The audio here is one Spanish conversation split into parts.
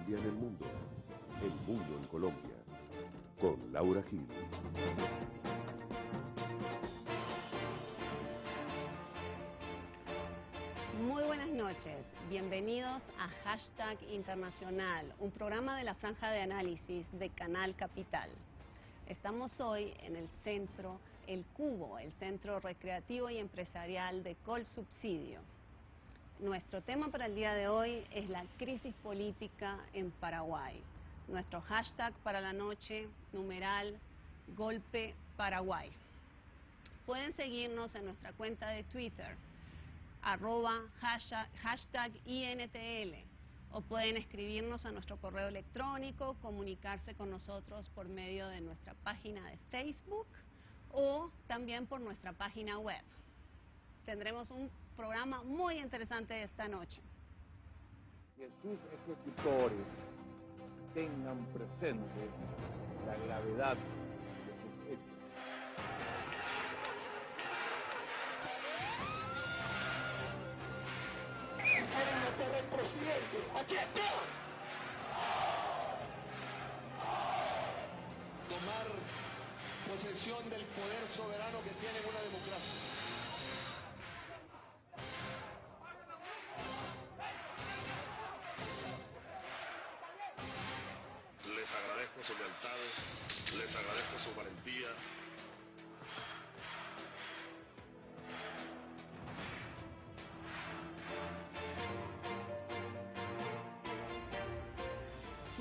Colombia en el mundo. El mundo en Colombia. Con Laura Gil. Muy buenas noches, bienvenidos a Hashtag Internacional, un programa de la Franja de Análisis de Canal Capital. Estamos hoy en el centro, El Cubo, el Centro Recreativo y Empresarial de Colsubsidio. Nuestro tema para el día de hoy es la crisis política en Paraguay. Nuestro hashtag para la noche, numeral, Golpe Paraguay. Pueden seguirnos en nuestra cuenta de Twitter, #hashtag INTL, o pueden escribirnos a nuestro correo electrónico, comunicarse con nosotros por medio de nuestra página de Facebook o también por nuestra página web. Tendremos un programa muy interesante esta noche. Que sus ejecutores tengan presente la gravedad de sus hechos. ¡Quieren matar al presidente! ¡Aquí está! Tomar posesión del poder soberano que tiene una democracia. Les agradezco su lealtad, les agradezco su valentía.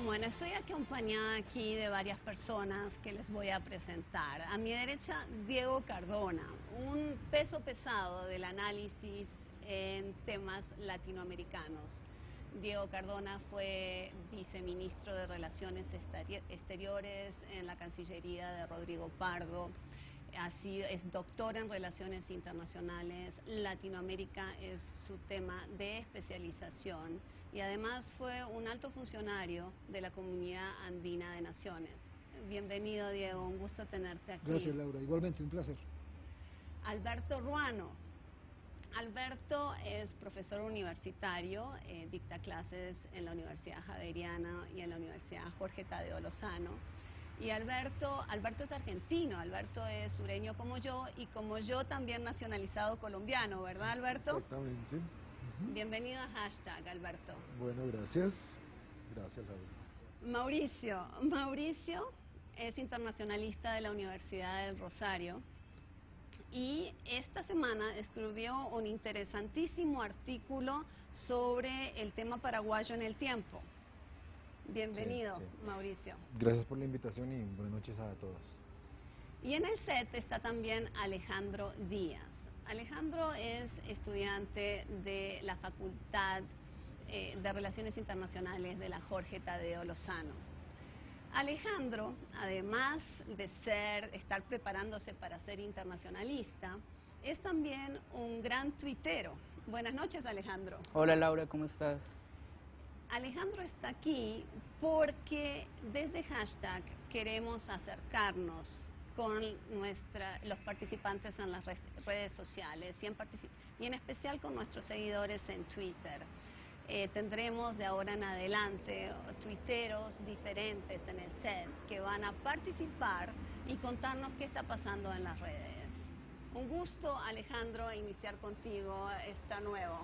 Bueno, estoy acompañada aquí de varias personas que les voy a presentar. A mi derecha, Diego Cardona, un peso pesado del análisis en temas latinoamericanos. Diego Cardona fue viceministro de Relaciones Exteriores en la Cancillería de Rodrigo Pardo. Es doctor en Relaciones Internacionales, Latinoamérica es su tema de especialización y además fue un alto funcionario de la Comunidad Andina de Naciones. Bienvenido, Diego, un gusto tenerte aquí. Gracias, Laura, igualmente, un placer. Alberto Ruano. Alberto es profesor universitario, dicta clases en la Universidad Javeriana y en la Universidad Jorge Tadeo Lozano. Y Alberto es argentino, Alberto es sureño como yo y como yo también nacionalizado colombiano, ¿verdad, Alberto? Exactamente. Bienvenido a Hashtag, Alberto. Bueno, gracias. Gracias, Laura. Mauricio es internacionalista de la Universidad del Rosario y esta semana escribió un interesantísimo artículo sobre el tema paraguayo en el tiempo. Bienvenido, Sí. Mauricio. Gracias por la invitación y buenas noches a todos. Y en el set está también Alejandro Díaz. Alejandro es estudiante de la Facultad de Relaciones Internacionales de la Jorge Tadeo Lozano. Alejandro, además de estar preparándose para ser internacionalista, es también un gran tuitero. Buenas noches, Alejandro. Hola, Laura, ¿cómo estás? Alejandro está aquí porque desde Hashtag queremos acercarnos con los participantes en las redes sociales y en especial con nuestros seguidores en Twitter. Tendremos de ahora en adelante tuiteros diferentes en el set que van a participar y contarnos qué está pasando en las redes. Un gusto, Alejandro, iniciar contigo esta nueva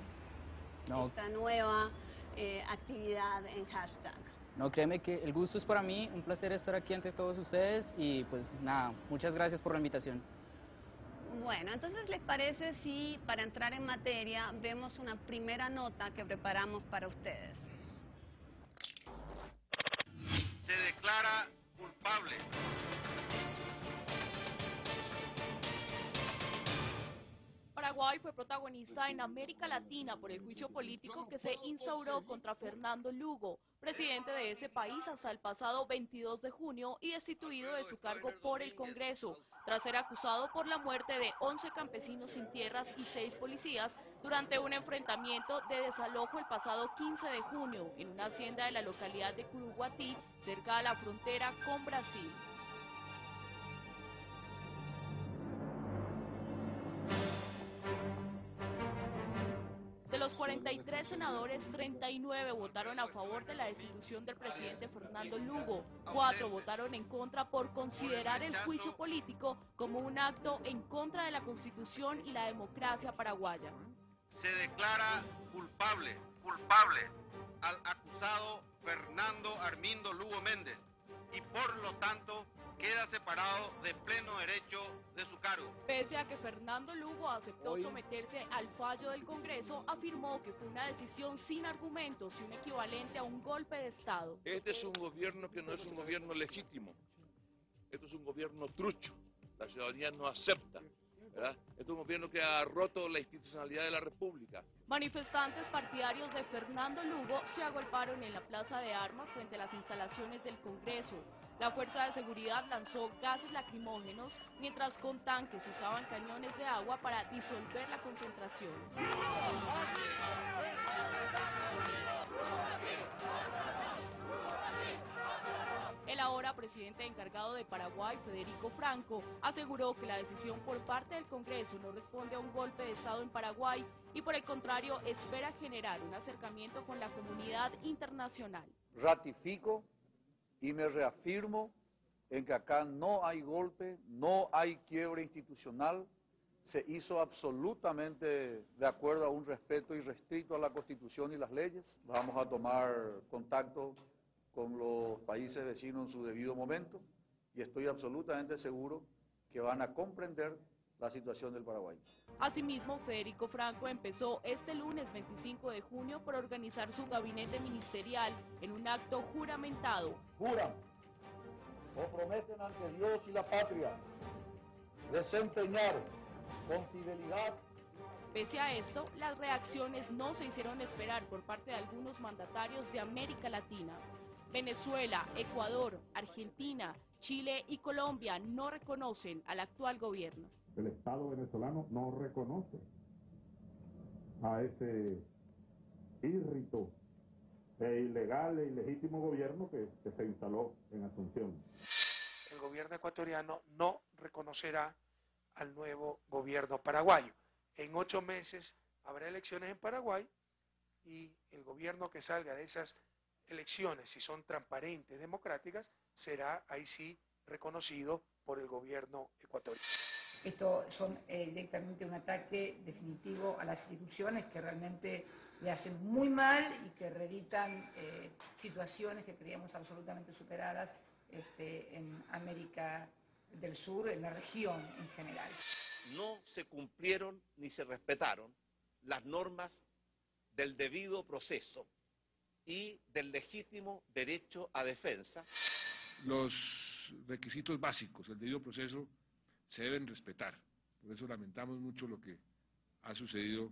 actividad en Hashtag. No, créeme que el gusto es para mí, un placer estar aquí entre todos ustedes y pues nada, muchas gracias por la invitación. Bueno, entonces, ¿les parece si para entrar en materia vemos una primera nota que preparamos para ustedes? Se declara culpable. Paraguay fue protagonista en América Latina por el juicio político que se instauró contra Fernando Lugo, presidente de ese país hasta el pasado 22 de junio y destituido de su cargo por el Congreso, tras ser acusado por la muerte de 11 campesinos sin tierras y 6 policías durante un enfrentamiento de desalojo el pasado 15 de junio en una hacienda de la localidad de Curuguatí, cerca a la frontera con Brasil. De los 43 senadores, 39 votaron a favor de la destitución del presidente Fernando Lugo. 4 votaron en contra por considerar el juicio político como un acto en contra de la Constitución y la democracia paraguaya. Se declara culpable al acusado Fernando Armindo Lugo Méndez y por lo tanto queda separado de pleno derecho de su cargo. Pese a que Fernando Lugo aceptó someterse al fallo del Congreso, afirmó que fue una decisión sin argumentos y un equivalente a un golpe de Estado. Este es un gobierno que no es un gobierno legítimo. Esto es un gobierno trucho. La ciudadanía no acepta, ¿verdad? Este es un gobierno que ha roto la institucionalidad de la República. Manifestantes partidarios de Fernando Lugo se agolparon en la Plaza de Armas frente a las instalaciones del Congreso. La fuerza de seguridad lanzó gases lacrimógenos, mientras con tanques usaban cañones de agua para disolver la concentración. El ahora presidente encargado de Paraguay, Federico Franco, aseguró que la decisión por parte del Congreso no responde a un golpe de Estado en Paraguay y por el contrario espera generar un acercamiento con la comunidad internacional. Ratifico y me reafirmo en que acá no hay golpe, no hay quiebre institucional, se hizo absolutamente de acuerdo a un respeto irrestricto a la Constitución y las leyes. Vamos a tomar contacto con los países vecinos en su debido momento y estoy absolutamente seguro que van a comprender la situación del Paraguay. Asimismo, Federico Franco empezó este lunes 25 de junio por organizar su gabinete ministerial en un acto juramentado. Juran o prometen ante Dios y la patria desempeñar con fidelidad. Pese a esto, las reacciones no se hicieron esperar por parte de algunos mandatarios de América Latina. Venezuela, Ecuador, Argentina, Chile y Colombia no reconocen al actual gobierno. El Estado venezolano no reconoce a ese írrito e ilegal e ilegítimo gobierno que se instaló en Asunción. El gobierno ecuatoriano no reconocerá al nuevo gobierno paraguayo. En 8 meses habrá elecciones en Paraguay y el gobierno que salga de esas elecciones, si son transparentes, democráticas, será ahí sí reconocido por el gobierno ecuatoriano. Esto son directamente un ataque definitivo a las instituciones que realmente le hacen muy mal y que reeditan situaciones que creíamos absolutamente superadas en América del Sur, en la región en general. No se cumplieron ni se respetaron las normas del debido proceso y del legítimo derecho a defensa. Los requisitos básicos del debido proceso se deben respetar. Por eso lamentamos mucho lo que ha sucedido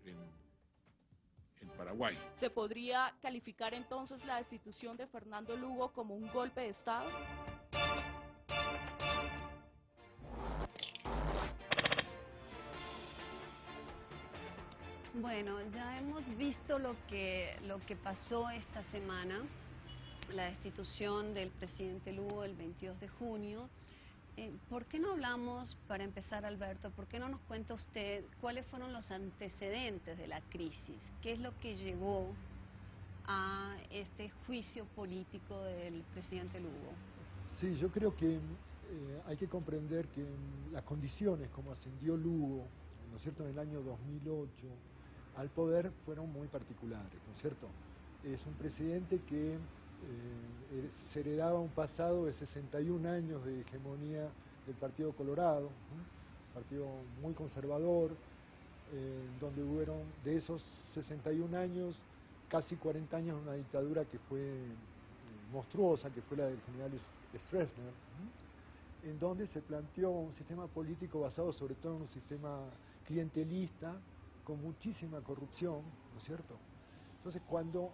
en Paraguay. ¿Se podría calificar entonces la destitución de Fernando Lugo como un golpe de Estado? Bueno, ya hemos visto lo que pasó esta semana, la destitución del presidente Lugo el 22 de junio. ¿Por qué no hablamos, para empezar, Alberto, por qué no nos cuenta usted cuáles fueron los antecedentes de la crisis? ¿Qué es lo que llevó a este juicio político del presidente Lugo? Sí, yo creo que hay que comprender que las condiciones como ascendió Lugo, ¿no es cierto?, en el año 2008 al poder fueron muy particulares, ¿no es cierto? Es un presidente que se heredaba un pasado de 61 años de hegemonía del Partido Colorado, un partido muy conservador, donde hubieron de esos 61 años casi 40 años una dictadura que fue monstruosa, que fue la del general Stroessner, en donde se planteó un sistema político basado sobre todo en un sistema clientelista, con muchísima corrupción, ¿no es cierto? Entonces, cuando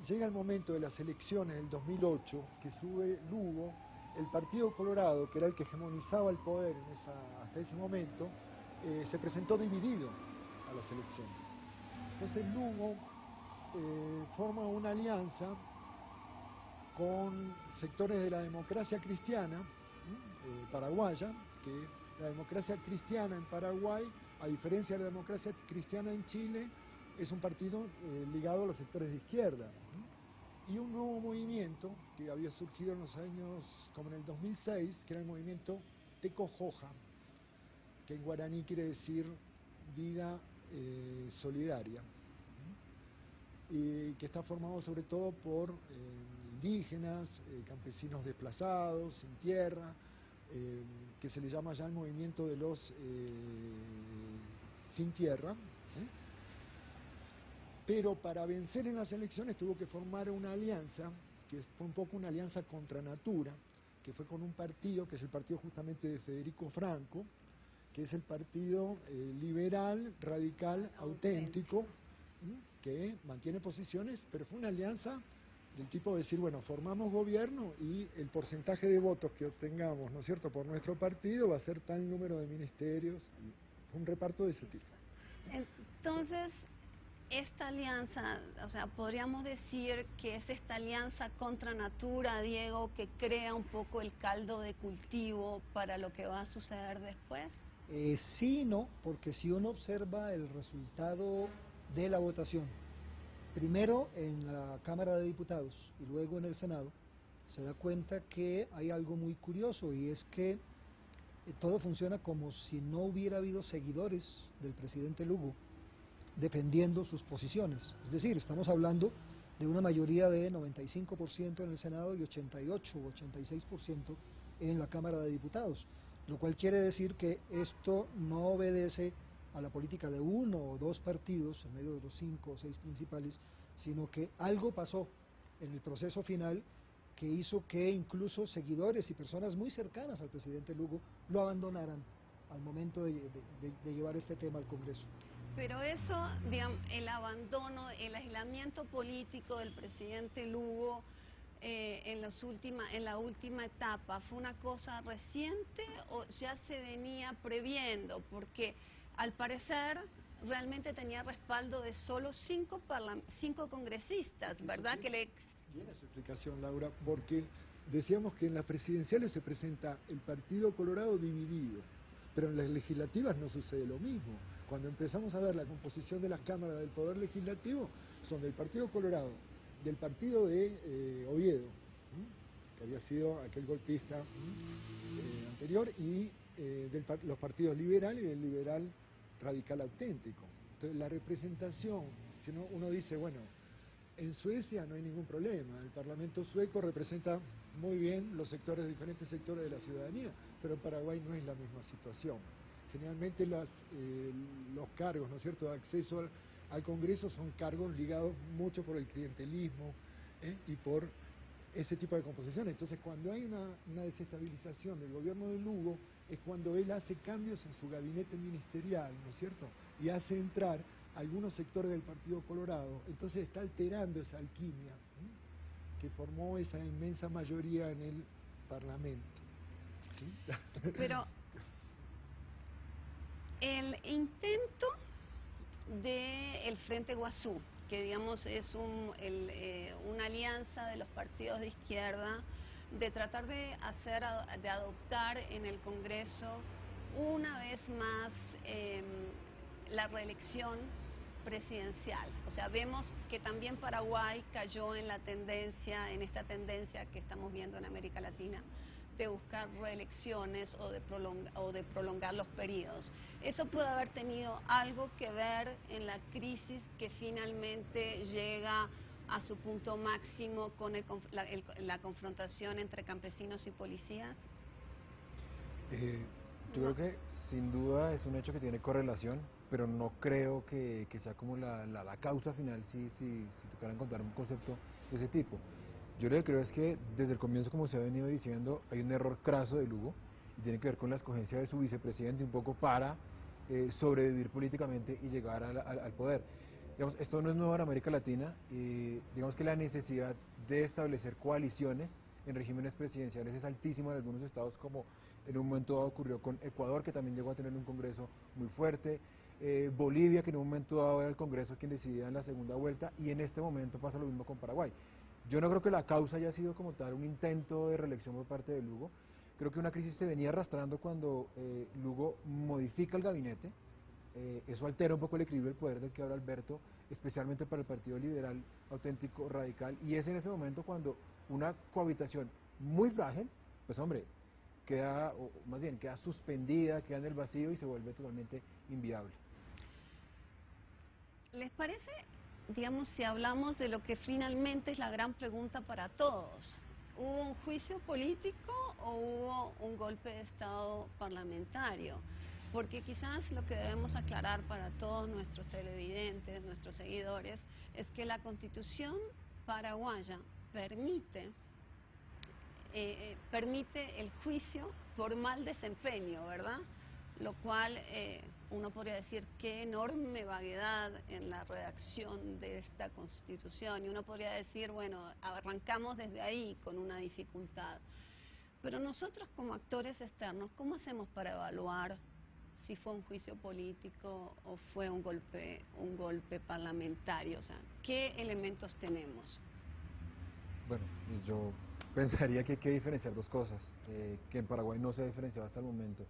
llega el momento de las elecciones del 2008, que sube Lugo, el Partido Colorado, que era el que hegemonizaba el poder hasta ese momento, se presentó dividido a las elecciones. Entonces Lugo forma una alianza con sectores de la democracia cristiana paraguaya, que la democracia cristiana en Paraguay, a diferencia de la democracia cristiana en Chile, es un partido ligado a los sectores de izquierda, y un nuevo movimiento que había surgido en los años, como en el 2006, que era el movimiento Teco-Joja, que en guaraní quiere decir vida solidaria, y que está formado sobre todo por indígenas, campesinos desplazados, sin tierra, que se le llama ya el movimiento de los sin tierra, pero para vencer en las elecciones tuvo que formar una alianza, que fue un poco una alianza contra natura, que fue con un partido, que es el partido justamente de Federico Franco, que es el partido liberal, radical, auténtico, que mantiene posiciones, pero fue una alianza del tipo de decir, bueno, formamos gobierno y el porcentaje de votos que obtengamos, ¿no es cierto?, por nuestro partido va a ser tal número de ministerios, y fue un reparto de ese tipo. Entonces, esta alianza, o sea, podríamos decir que es esta alianza contra natura, Diego, que crea un poco el caldo de cultivo para lo que va a suceder después. Sí y no, porque si uno observa el resultado de la votación, primero en la Cámara de Diputados y luego en el Senado, se da cuenta que hay algo muy curioso, y es que todo funciona como si no hubiera habido seguidores del presidente Lugo defendiendo sus posiciones. Es decir, estamos hablando de una mayoría de 95% en el Senado y 88 o 86% en la Cámara de Diputados, lo cual quiere decir que esto no obedece a la política de uno o dos partidos en medio de los 5 o 6 principales, sino que algo pasó en el proceso final que hizo que incluso seguidores y personas muy cercanas al presidente Lugo lo abandonaran al momento de llevar este tema al Congreso. Pero eso, digamos, el abandono, el aislamiento político del presidente Lugo en la última etapa, ¿fue una cosa reciente o ya se venía previendo? Porque al parecer realmente tenía respaldo de solo 5 congresistas, ¿verdad? Tiene su explicación, Laura, porque decíamos que en las presidenciales se presenta el Partido Colorado dividido, pero en las legislativas no sucede lo mismo. Cuando empezamos a ver la composición de las cámaras del Poder Legislativo, son del Partido Colorado, del partido de Oviedo, que había sido aquel golpista anterior, y los partidos liberal y del liberal radical auténtico. Entonces la representación, si uno dice, bueno, en Suecia no hay ningún problema, el Parlamento sueco representa muy bien los diferentes sectores de la ciudadanía, pero en Paraguay no es la misma situación. Generalmente los cargos, ¿no es cierto?, de acceso al Congreso son cargos ligados mucho por el clientelismo y por ese tipo de composiciones. Entonces, cuando hay una desestabilización del gobierno de Lugo, es cuando él hace cambios en su gabinete ministerial, ¿no es cierto?, y hace entrar algunos sectores del Partido Colorado. Entonces está alterando esa alquimia que formó esa inmensa mayoría en el Parlamento. ¿Sí? Pero el intento del Frente Guazú, que digamos es una alianza de los partidos de izquierda, de tratar de adoptar en el Congreso una vez más la reelección presidencial. O sea, vemos que también Paraguay cayó en esta tendencia que estamos viendo en América Latina, de buscar reelecciones o de prolongar los periodos. ¿Eso puede haber tenido algo que ver en la crisis que finalmente llega a su punto máximo con la confrontación entre campesinos y policías? Yo creo que sin duda es un hecho que tiene correlación, pero no creo que sea como la causa final si tocara encontrar un concepto de ese tipo. Yo lo que creo es que desde el comienzo, como se ha venido diciendo, hay un error craso de Lugo y tiene que ver con la escogencia de su vicepresidente un poco para sobrevivir políticamente y llegar al poder. Digamos, esto no es nuevo en América Latina, digamos que la necesidad de establecer coaliciones en regímenes presidenciales es altísima en algunos estados, como en un momento dado ocurrió con Ecuador, que también llegó a tener un Congreso muy fuerte, Bolivia, que en un momento dado era el Congreso quien decidía en la segunda vuelta, y en este momento pasa lo mismo con Paraguay. Yo no creo que la causa haya sido como tal un intento de reelección por parte de Lugo. Creo que una crisis se venía arrastrando cuando Lugo modifica el gabinete, eso altera un poco el equilibrio del poder del que habla Alberto, especialmente para el Partido Liberal Auténtico Radical, y es en ese momento cuando una cohabitación muy frágil, pues hombre, queda, o más bien, queda suspendida, queda en el vacío y se vuelve totalmente inviable. ¿Les parece, digamos, si hablamos de lo que finalmente es la gran pregunta para todos? ¿Hubo un juicio político o hubo un golpe de Estado parlamentario? Porque quizás lo que debemos aclarar para todos nuestros televidentes, nuestros seguidores, es que la Constitución paraguaya permite el juicio por mal desempeño, ¿verdad? Lo cual uno podría decir qué enorme vaguedad en la redacción de esta Constitución, y uno podría decir, bueno, arrancamos desde ahí con una dificultad. Pero nosotros como actores externos, ¿cómo hacemos para evaluar si fue un juicio político o fue un golpe parlamentario? O sea, ¿qué elementos tenemos? Bueno, pues yo pensaría que hay que diferenciar dos cosas, que en Paraguay no se ha diferenciado hasta el momento.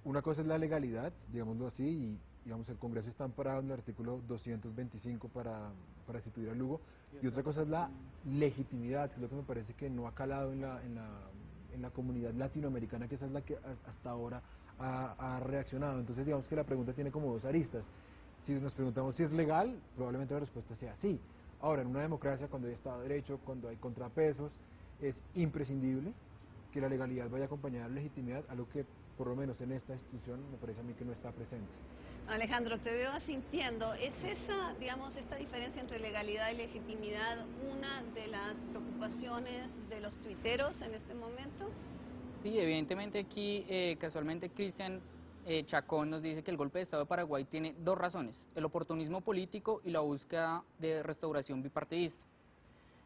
Una cosa es la legalidad, digámoslo así, y digamos el Congreso está amparado en el artículo 225 para instituir a Lugo, y otra cosa es la legitimidad, que es lo que me parece que no ha calado en la comunidad latinoamericana, que esa es la que hasta ahora ha reaccionado. Entonces digamos que la pregunta tiene como dos aristas. Si nos preguntamos si es legal, probablemente la respuesta sea sí. Ahora, en una democracia, cuando hay Estado de Derecho, cuando hay contrapesos, es imprescindible que la legalidad vaya acompañada de la legitimidad, algo que por lo menos en esta institución me parece a mí que no está presente. Alejandro, te veo asintiendo. ¿Es esa, digamos, esta diferencia entre legalidad y legitimidad una de las preocupaciones de los tuiteros en este momento? Sí, evidentemente aquí casualmente Cristian Chacón nos dice que el golpe de Estado de Paraguay tiene dos razones: el oportunismo político y la búsqueda de restauración bipartidista.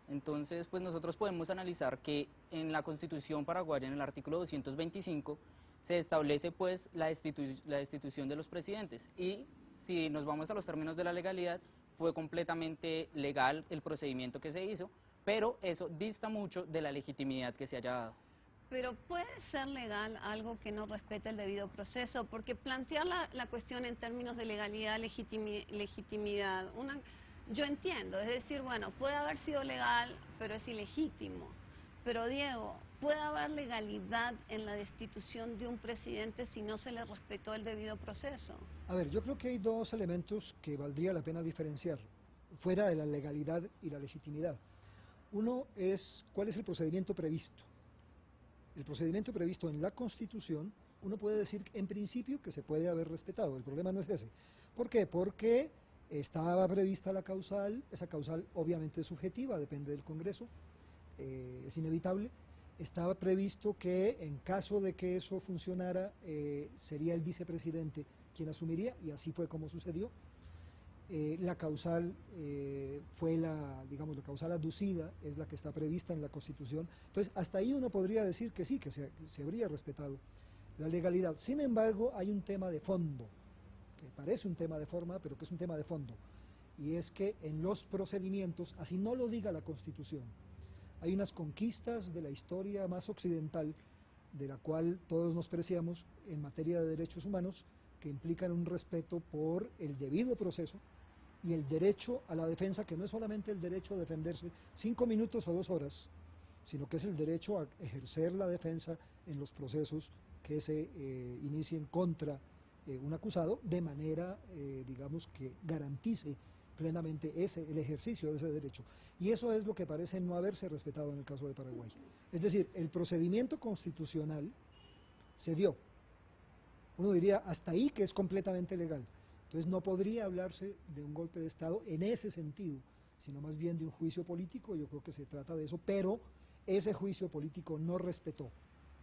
Entonces, pues nosotros podemos analizar que en la Constitución paraguaya, en el artículo 225, se establece pues la destitución de los presidentes, y si nos vamos a los términos de la legalidad, fue completamente legal el procedimiento que se hizo, pero eso dista mucho de la legitimidad que se haya dado. Pero puede ser legal algo que no respeta el debido proceso, porque plantear la cuestión en términos de legalidad, legitimidad, yo entiendo, es decir, bueno, puede haber sido legal, pero es ilegítimo. Pero Diego, ¿puede haber legalidad en la destitución de un presidente si no se le respetó el debido proceso? A ver, yo creo que hay dos elementos que valdría la pena diferenciar, fuera de la legalidad y la legitimidad. Uno es, ¿cuál es el procedimiento previsto? El procedimiento previsto en la Constitución, uno puede decir en principio que se puede haber respetado, el problema no es ese. ¿Por qué? Porque estaba prevista la causal, esa causal obviamente es subjetiva, depende del Congreso, es inevitable. Estaba previsto que en caso de que eso funcionara, sería el vicepresidente quien asumiría, y así fue como sucedió. La causal fue la causal aducida, es la que está prevista en la Constitución. Entonces, hasta ahí uno podría decir que sí, que se habría respetado la legalidad. Sin embargo, hay un tema de fondo, que parece un tema de forma, pero que es un tema de fondo, y es que en los procedimientos, así no lo diga la Constitución, hay unas conquistas de la historia más occidental, de la cual todos nos preciamos en materia de derechos humanos, que implican un respeto por el debido proceso y el derecho a la defensa, que no es solamente el derecho a defenderse 5 minutos o 2 horas, sino que es el derecho a ejercer la defensa en los procesos que se inicien contra un acusado, de manera, digamos, que garantice plenamente el ejercicio de ese derecho. Y eso es lo que parece no haberse respetado en el caso de Paraguay. Es decir, el procedimiento constitucional se dio. Uno diría hasta ahí que es completamente legal. Entonces no podría hablarse de un golpe de Estado en ese sentido, sino más bien de un juicio político. Yo creo que se trata de eso, pero ese juicio político no respetó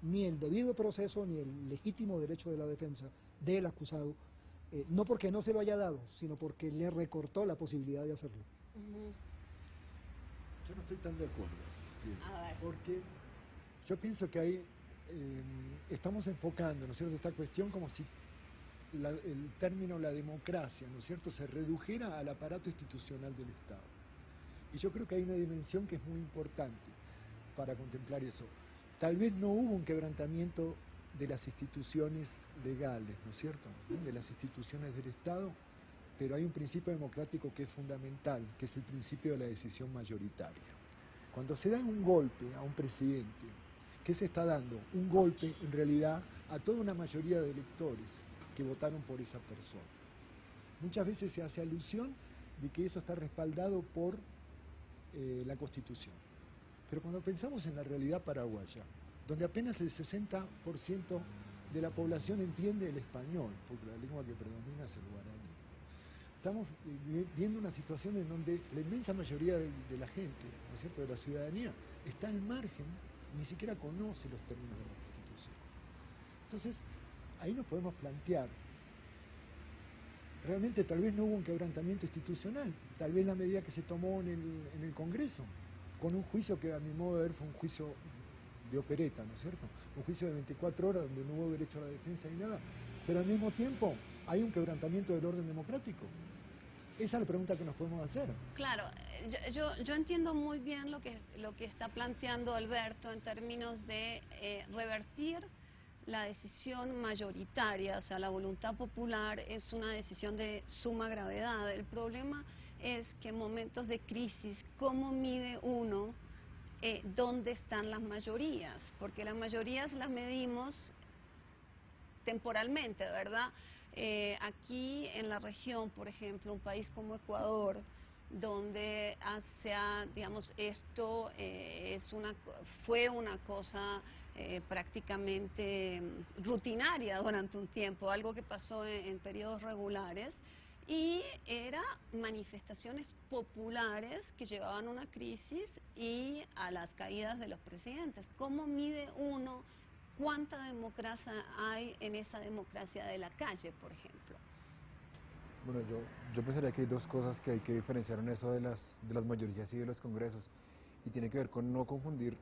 ni el debido proceso ni el legítimo derecho de la defensa del acusado, no porque no se lo haya dado, sino porque le recortó la posibilidad de hacerlo. Yo no estoy tan de acuerdo, A ver. porque yo pienso que hay, estamos enfocando, ¿no es cierto?, esta cuestión como si el término la democracia, ¿no es cierto?, se redujera al aparato institucional del Estado. Y yo creo que hay una dimensión que es muy importante para contemplar eso. Tal vez no hubo un quebrantamiento de las instituciones legales, ¿no es cierto?, de las instituciones del Estado, pero hay un principio democrático que es fundamental, que es el principio de la decisión mayoritaria. Cuando se da un golpe a un presidente, ¿qué se está dando? Un golpe, en realidad, a toda una mayoría de electores que votaron por esa persona. Muchas veces se hace alusión de que eso está respaldado por la Constitución. Pero cuando pensamos en la realidad paraguaya, donde apenas el 60% de la población entiende el español, porque la lengua que predomina es el guaraní, estamos viendo una situación en donde la inmensa mayoría de la gente, ¿no es cierto?, de la ciudadanía, está al margen, ni siquiera conoce los términos de la Constitución. Entonces, ahí nos podemos plantear, realmente tal vez no hubo un quebrantamiento institucional, tal vez la medida que se tomó en el Congreso, con un juicio que a mi modo de ver fue un juicio de opereta, ¿no es cierto?, un juicio de 24 horas donde no hubo derecho a la defensa ni nada, pero al mismo tiempo hay un quebrantamiento del orden democrático. Esa es la pregunta que nos podemos hacer. Claro, yo entiendo muy bien lo que está planteando Alberto en términos de revertir la decisión mayoritaria, o sea, la voluntad popular es una decisión de suma gravedad. El problema es que en momentos de crisis, ¿cómo mide uno dónde están las mayorías? Porque las mayorías las medimos temporalmente, ¿verdad? Aquí en la región, por ejemplo, un país como Ecuador, donde digamos, esto fue una cosa prácticamente rutinaria durante un tiempo, algo que pasó en periodos regulares, y eran manifestaciones populares que llevaban a una crisis y a las caídas de los presidentes. ¿Cómo mide uno cuánta democracia hay en esa democracia de la calle, por ejemplo? Bueno, yo pensaría que hay dos cosas que hay que diferenciar en eso de las mayorías y de los congresos, y tiene que ver con no confundir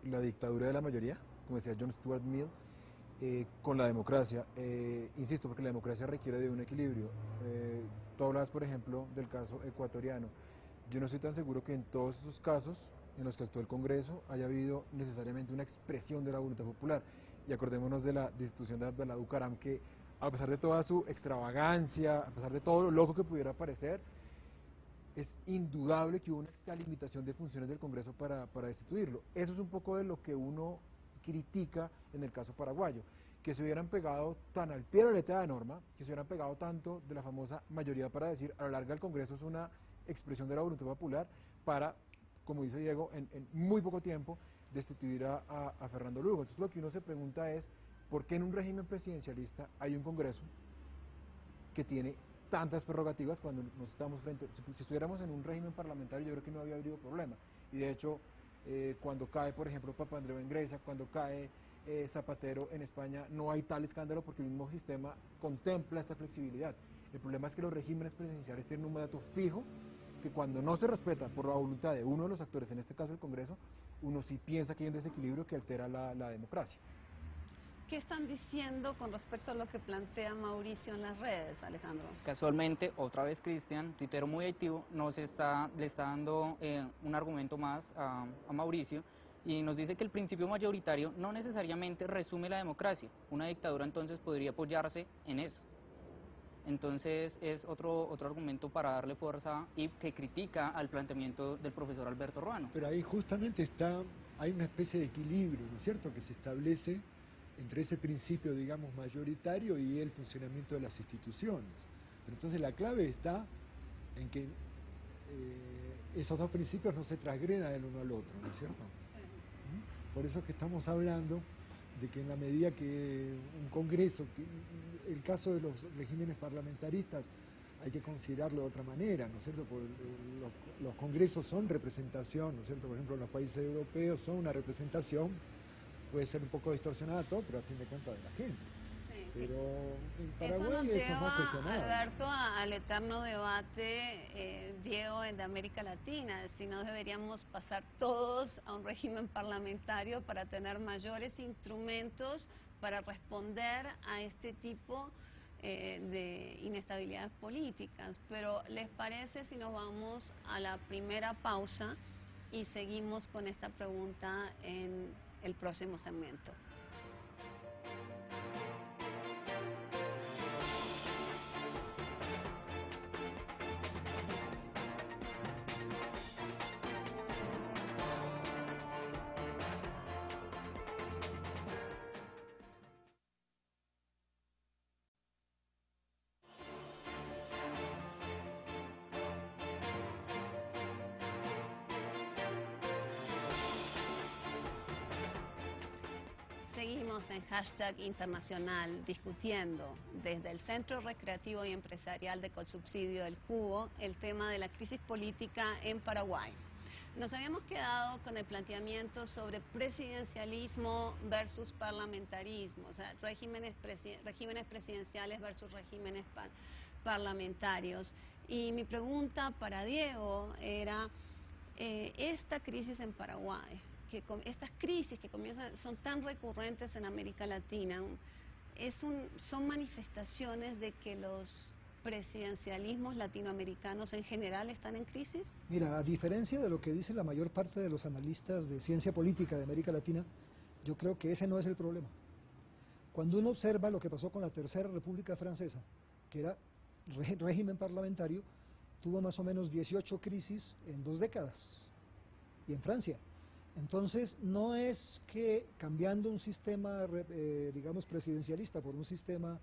la dictadura de la mayoría, como decía John Stuart Mill, con la democracia. Insisto, porque la democracia requiere de un equilibrio. Tú hablabas, por ejemplo, del caso ecuatoriano. Yo no estoy tan seguro que en todos esos casos en los que actuó el Congreso haya habido necesariamente una expresión de la voluntad popular. Y acordémonos de la destitución de Abdalá Bucaram, que a pesar de toda su extravagancia, a pesar de todo lo loco que pudiera parecer, es indudable que hubo una extralimitación de funciones del Congreso para destituirlo. Eso es un poco de lo que uno critica en el caso paraguayo, que se hubieran pegado tan al pie de la letra de la norma, que se hubieran pegado tanto de la famosa mayoría para decir a la larga el Congreso es una expresión de la voluntad popular para, como dice Diego, en muy poco tiempo destituir a Fernando Lugo. Entonces lo que uno se pregunta es, ¿por qué en un régimen presidencialista hay un Congreso que tiene tantas prerrogativas cuando nos estamos si estuviéramos en un régimen parlamentario yo creo que no había habido problema? Y de hecho, cuando cae, por ejemplo, Papandreou en Grecia, cuando cae Zapatero en España, no hay tal escándalo porque el mismo sistema contempla esta flexibilidad. El problema es que los regímenes presidenciales tienen un mandato fijo que cuando no se respeta por la voluntad de uno de los actores, en este caso el Congreso, uno sí piensa que hay un desequilibrio que altera la democracia. ¿Qué están diciendo con respecto a lo que plantea Mauricio en las redes, Alejandro? Casualmente, otra vez Cristian, tuitero muy activo, le está dando un argumento más a Mauricio y nos dice que el principio mayoritario no necesariamente resume la democracia. Una dictadura entonces podría apoyarse en eso. Entonces es otro argumento para darle fuerza y que critica al planteamiento del profesor Alberto Ruano. Pero ahí justamente hay una especie de equilibrio, ¿no es cierto?, que se establece entre ese principio, digamos, mayoritario y el funcionamiento de las instituciones. Pero entonces la clave está en que esos dos principios no se transgredan el uno al otro, ¿no es cierto? Sí. Por eso es que estamos hablando de que en la medida que un Congreso, el caso de los regímenes parlamentaristas, hay que considerarlo de otra manera, ¿no es cierto? Porque los congresos son representación, ¿no es cierto? Por ejemplo, en los países europeos son una representación, puede ser un poco distorsionada todo, pero a fin de cuentas de la gente. Sí, pero en Paraguay eso es más cuestionable. Alberto, al eterno debate, Diego, de América Latina, si no deberíamos pasar todos a un régimen parlamentario para tener mayores instrumentos para responder a este tipo de inestabilidades políticas. Pero ¿les parece si nos vamos a la primera pausa y seguimos con esta pregunta en el próximo segmento? estamos en hashtag internacional discutiendo desde el Centro Recreativo y Empresarial de Colsubsidio del Cubo el tema de la crisis política en Paraguay. Nos habíamos quedado con el planteamiento sobre presidencialismo versus parlamentarismo, o sea, regímenes presidenciales versus regímenes parlamentarios. Y mi pregunta para Diego era, esta crisis en Paraguay, estas crisis que comienzan, son tan recurrentes en América Latina, son manifestaciones de que los presidencialismos latinoamericanos en general están en crisis? Mira, a diferencia de lo que dice la mayor parte de los analistas de ciencia política de América Latina, yo creo que ese no es el problema. Cuando uno observa lo que pasó con la Tercera República Francesa, que era régimen parlamentario, tuvo más o menos 18 crisis en 2 décadas, y en Francia. Entonces, no es que cambiando un sistema, digamos, presidencialista por un sistema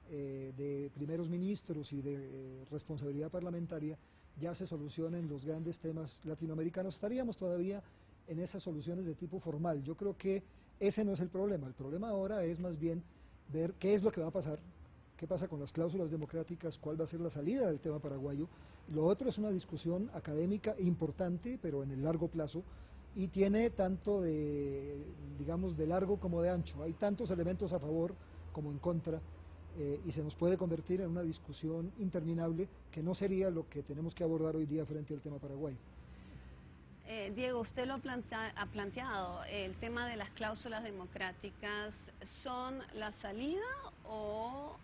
de primeros ministros y de responsabilidad parlamentaria, ya se solucionen los grandes temas latinoamericanos. Estaríamos todavía en esas soluciones de tipo formal. Yo creo que ese no es el problema. El problema ahora es más bien ver qué es lo que va a pasar, qué pasa con las cláusulas democráticas, cuál va a ser la salida del tema paraguayo. Lo otro es una discusión académica importante, pero en el largo plazo, y tiene tanto de, digamos, de largo como de ancho. Hay tantos elementos a favor como en contra, y se nos puede convertir en una discusión interminable que no sería lo que tenemos que abordar hoy día frente al tema paraguayo. Diego, usted lo ha planteado, el tema de las cláusulas democráticas, ¿son la salida o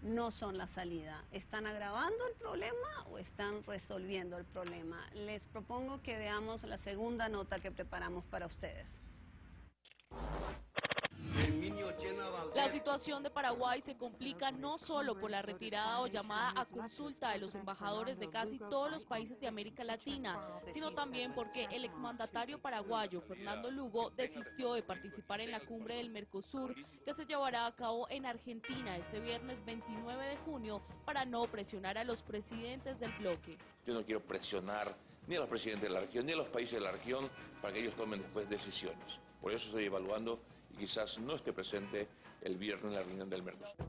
no son la salida? ¿Están agravando el problema o están resolviendo el problema? Les propongo que veamos la segunda nota que preparamos para ustedes. La situación de Paraguay se complica no solo por la retirada o llamada a consulta de los embajadores de casi todos los países de América Latina, sino también porque el exmandatario paraguayo Fernando Lugo desistió de participar en la cumbre del Mercosur que se llevará a cabo en Argentina este viernes 29 de junio para no presionar a los presidentes del bloque. Yo no quiero presionar ni a los presidentes de la región ni a los países de la región para que ellos tomen después decisiones. Por eso estoy evaluando y quizás no esté presente el viernes en la reunión del Mercosur.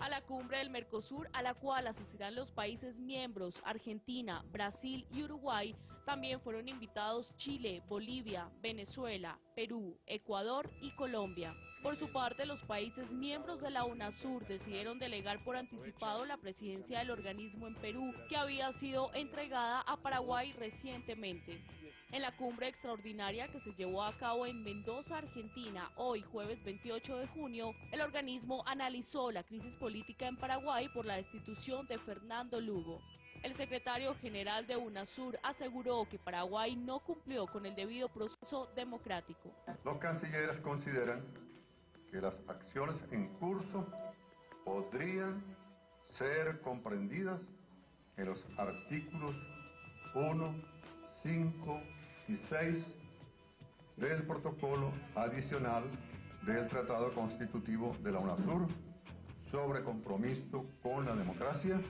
A la cumbre del Mercosur, a la cual asistirán los países miembros Argentina, Brasil y Uruguay, también fueron invitados Chile, Bolivia, Venezuela, Perú, Ecuador y Colombia. Por su parte, los países miembros de la UNASUR decidieron delegar por anticipado la presidencia del organismo en Perú, que había sido entregada a Paraguay recientemente. En la cumbre extraordinaria que se llevó a cabo en Mendoza, Argentina, hoy jueves 28 de junio, el organismo analizó la crisis política en Paraguay por la destitución de Fernando Lugo. El secretario general de UNASUR aseguró que Paraguay no cumplió con el debido proceso democrático. Los cancilleres consideran que las acciones en curso podrían ser comprendidas en los artículos 1, 5 y 6 del protocolo adicional del Tratado Constitutivo de la UNASUR sobre compromiso con la democracia,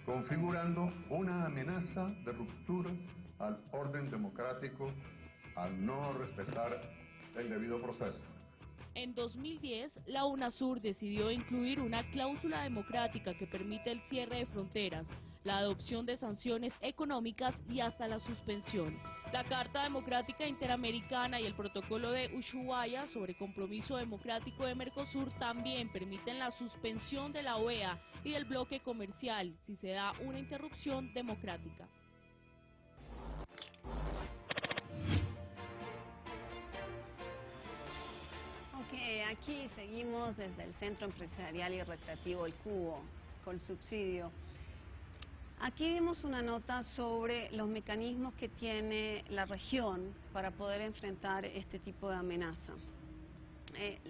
configurando una amenaza de ruptura al orden democrático al no respetar el debido proceso. En 2010, la UNASUR decidió incluir una cláusula democrática que permite el cierre de fronteras, la adopción de sanciones económicas y hasta la suspensión. La Carta Democrática Interamericana y el Protocolo de Ushuaia sobre compromiso democrático de Mercosur también permiten la suspensión de la OEA y del bloque comercial si se da una interrupción democrática. Aquí seguimos desde el Centro Empresarial y Recreativo El Cubo, Colsubsidio. Aquí vemos una nota sobre los mecanismos que tiene la región para poder enfrentar este tipo de amenaza.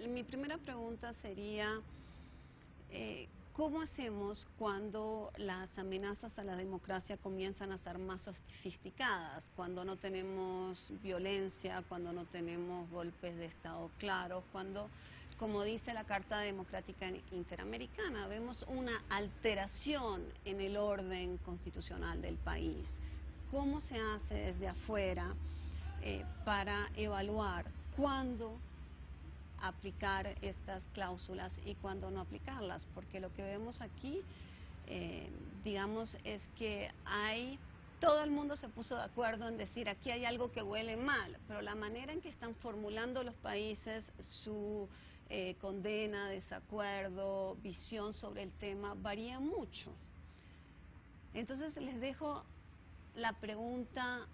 Mi primera pregunta sería, ¿cómo hacemos cuando las amenazas a la democracia comienzan a ser más sofisticadas? Cuando no tenemos violencia, cuando no tenemos golpes de Estado claros, cuando, como dice la Carta Democrática Interamericana, vemos una alteración en el orden constitucional del país. ¿Cómo se hace desde afuera para evaluar cuándo aplicar estas cláusulas y cuándo no aplicarlas, porque lo que vemos aquí, digamos, es que todo el mundo se puso de acuerdo en decir aquí hay algo que huele mal, pero la manera en que están formulando los países su condena, desacuerdo, visión sobre el tema varía mucho. Entonces les dejo la pregunta,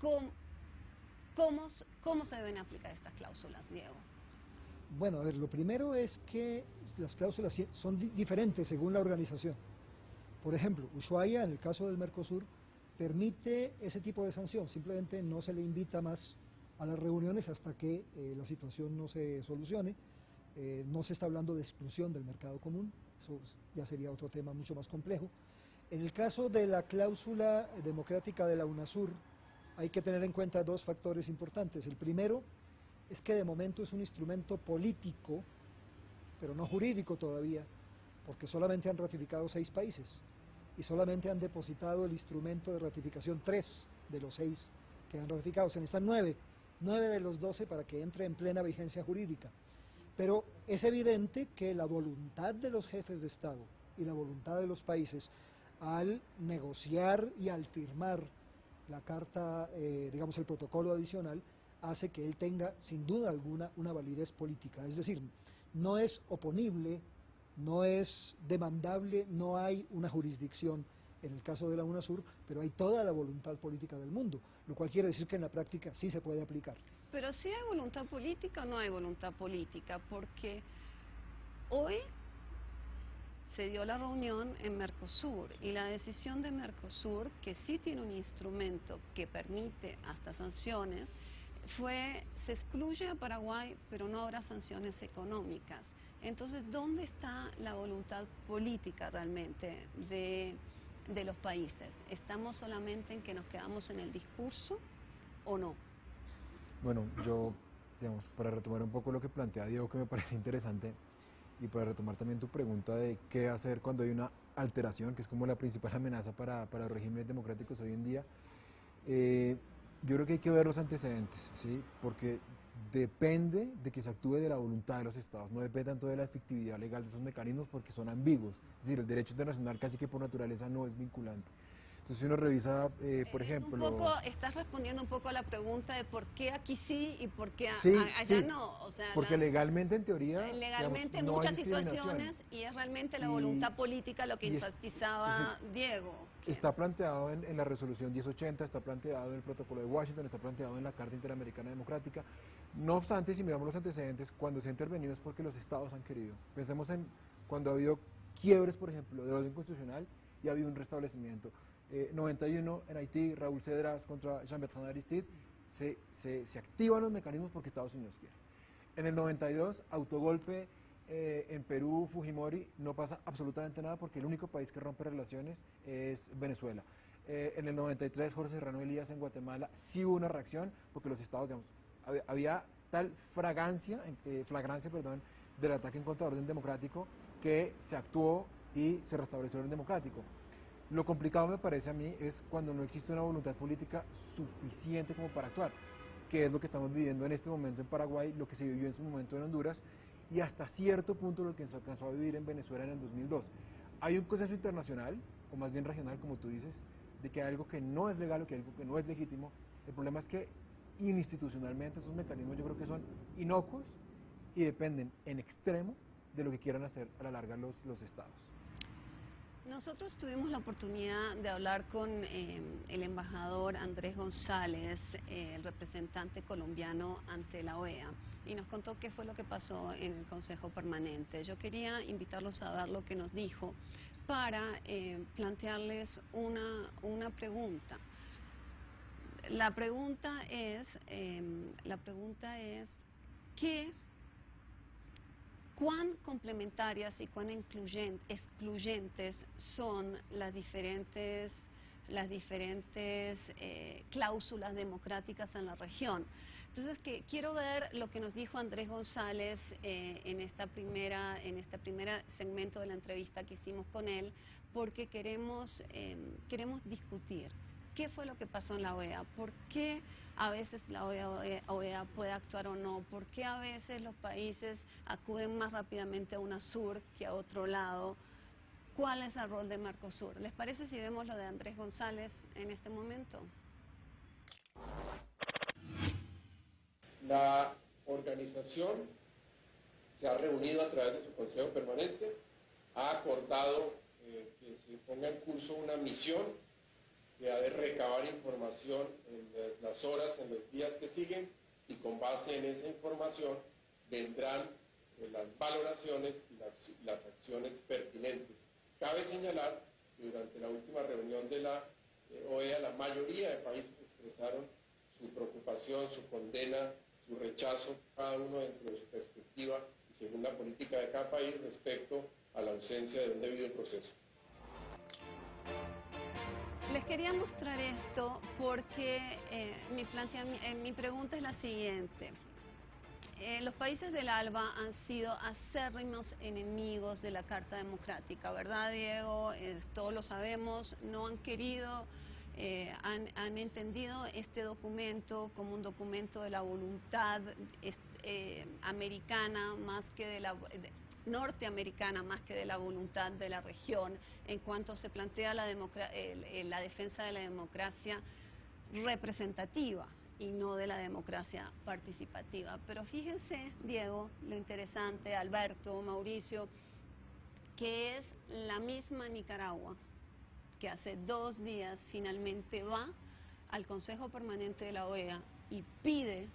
¿cómo se deben aplicar estas cláusulas, Diego? Bueno, a ver, lo primero es que las cláusulas son diferentes según la organización. Por ejemplo, Ushuaia, en el caso del Mercosur, permite ese tipo de sanción, simplemente no se le invita más a las reuniones hasta que la situación no se solucione. No se está hablando de exclusión del mercado común, eso ya sería otro tema mucho más complejo. En el caso de la cláusula democrática de la UNASUR, hay que tener en cuenta dos factores importantes. El primero es que de momento es un instrumento político, pero no jurídico todavía, porque solamente han ratificado 6 países y solamente han depositado el instrumento de ratificación 3 de los 6 que han ratificado. Se necesitan 9 de los 12 para que entre en plena vigencia jurídica. Pero es evidente que la voluntad de los jefes de Estado y la voluntad de los países al negociar y al firmar la carta, digamos el protocolo adicional, hace que él tenga sin duda alguna una validez política. Es decir, no es oponible, no es demandable, no hay una jurisdicción en el caso de la UNASUR, pero hay toda la voluntad política del mundo, lo cual quiere decir que en la práctica sí se puede aplicar. Pero sí hay voluntad política o no hay voluntad política, porque hoy se dio la reunión en Mercosur y la decisión de Mercosur, que sí tiene un instrumento que permite hasta sanciones, se excluye a Paraguay, pero no habrá sanciones económicas. Entonces, ¿dónde está la voluntad política realmente de los países? ¿Estamos solamente en que nos quedamos en el discurso o no? Bueno, yo, digamos, para retomar un poco lo que plantea Diego, que me parece interesante, y para retomar también tu pregunta de qué hacer cuando hay una alteración, que es como la principal amenaza para los regímenes democráticos hoy en día, yo creo que hay que ver los antecedentes, ¿sí? Porque depende de que se actúe de la voluntad de los estados, no depende tanto de la efectividad legal de esos mecanismos porque son ambiguos, es decir, el derecho internacional casi que por naturaleza no es vinculante. Entonces si uno revisa, por ejemplo... Estás respondiendo un poco a la pregunta de por qué aquí sí y por qué allá sí, no. O sea, porque legalmente, en teoría, legalmente digamos, no muchas hay situaciones y es realmente la voluntad política lo que enfatizaba Diego. Está planteado en la resolución 1080, está planteado en el protocolo de Washington, está planteado en la Carta Interamericana Democrática. No obstante, si miramos los antecedentes, cuando se ha intervenido es porque los estados han querido. Pensemos en cuando ha habido quiebres, por ejemplo, del orden constitucional y ha habido un restablecimiento. 91 en Haití, Raúl Cedras contra Jean-Bertrand Aristide, se activan los mecanismos porque Estados Unidos quiere. En el 92, autogolpe en Perú, Fujimori, no pasa absolutamente nada porque el único país que rompe relaciones es Venezuela. En el 93, Jorge Serrano Elías en Guatemala, sí hubo una reacción porque los estados, digamos, había tal flagrancia del ataque en contra del orden democrático que se actuó y se restableció el orden democrático. Lo complicado me parece a mí es cuando no existe una voluntad política suficiente como para actuar, que es lo que estamos viviendo en este momento en Paraguay, lo que se vivió en su momento en Honduras y hasta cierto punto lo que se alcanzó a vivir en Venezuela en el 2002. Hay un consenso internacional, o más bien regional, como tú dices, de que hay algo que no es legal o que hay algo que no es legítimo. El problema es que institucionalmente esos mecanismos yo creo que son inocuos y dependen en extremo de lo que quieran hacer a la larga los estados. Nosotros tuvimos la oportunidad de hablar con el embajador Andrés González, el representante colombiano ante la OEA, y nos contó qué fue lo que pasó en el Consejo Permanente. Yo quería invitarlos a ver lo que nos dijo para plantearles una pregunta. La pregunta es ¿cuán complementarias y cuán excluyentes son las diferentes cláusulas democráticas en la región? Entonces, quiero ver lo que nos dijo Andrés González en esta primera segmento de la entrevista que hicimos con él, porque queremos discutir ¿Qué fue lo que pasó en la OEA? ¿Por qué a veces la OEA puede actuar o no? ¿Por qué a veces los países acuden más rápidamente a UNASUR que a otro lado? ¿Cuál es el rol de Mercosur? ¿Les parece si vemos lo de Andrés González en este momento? La organización se ha reunido a través de su Consejo Permanente, ha acordado que se ponga en curso una misión que ha de recabar información en las horas, en los días que siguen, y con base en esa información vendrán las valoraciones y las acciones pertinentes. Cabe señalar que durante la última reunión de la OEA, la mayoría de países expresaron su preocupación, su condena, su rechazo, cada uno dentro de su perspectiva y según la política de cada país respecto a la ausencia de un debido proceso. Les quería mostrar esto porque mi pregunta es la siguiente. Los países del ALBA han sido acérrimos enemigos de la Carta Democrática, ¿verdad, Diego? Todos lo sabemos, no han querido, han entendido este documento como un documento de la voluntad americana más que de la norteamericana más que de la voluntad de la región en cuanto se plantea la defensa de la democracia representativa y no de la democracia participativa. Pero fíjense, Diego, lo interesante, Alberto, Mauricio, que es la misma Nicaragua que hace 2 días finalmente va al Consejo Permanente de la OEA y pide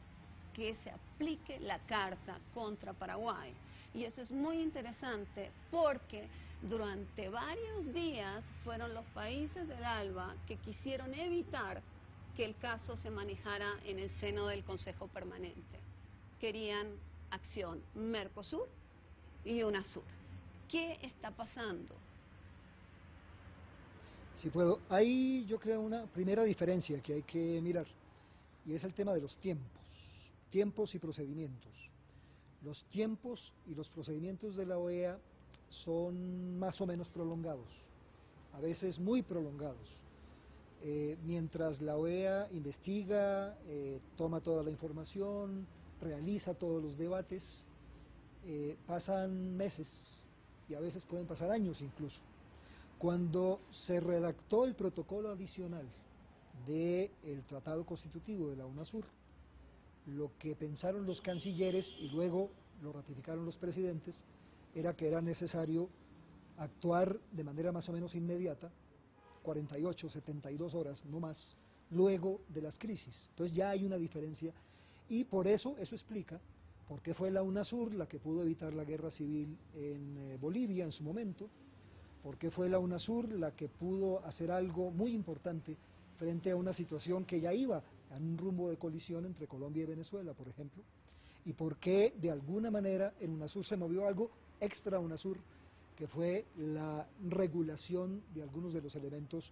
que se aplique la Carta contra Paraguay. Y eso es muy interesante porque durante varios días fueron los países del ALBA que quisieron evitar que el caso se manejara en el seno del Consejo Permanente. Querían acción Mercosur y UNASUR. ¿Qué está pasando? Si puedo, hay yo creo una primera diferencia que hay que mirar y es el tema de los tiempos y procedimientos. Los tiempos y los procedimientos de la OEA son más o menos prolongados, a veces muy prolongados. Mientras la OEA investiga, toma toda la información, realiza todos los debates, pasan meses y a veces pueden pasar años incluso. Cuando se redactó el protocolo adicional del Tratado Constitutivo de la UNASUR, lo que pensaron los cancilleres y luego lo ratificaron los presidentes era que era necesario actuar de manera más o menos inmediata, 48, 72 horas, no más, luego de las crisis. Entonces ya hay una diferencia y por eso explica por qué fue la UNASUR la que pudo evitar la guerra civil en Bolivia en su momento, por qué fue la UNASUR la que pudo hacer algo muy importante frente a una situación que ya iba en un rumbo de colisión entre Colombia y Venezuela, por ejemplo, y por qué de alguna manera en UNASUR se movió algo extra UNASUR, que fue la regulación de algunos de los elementos,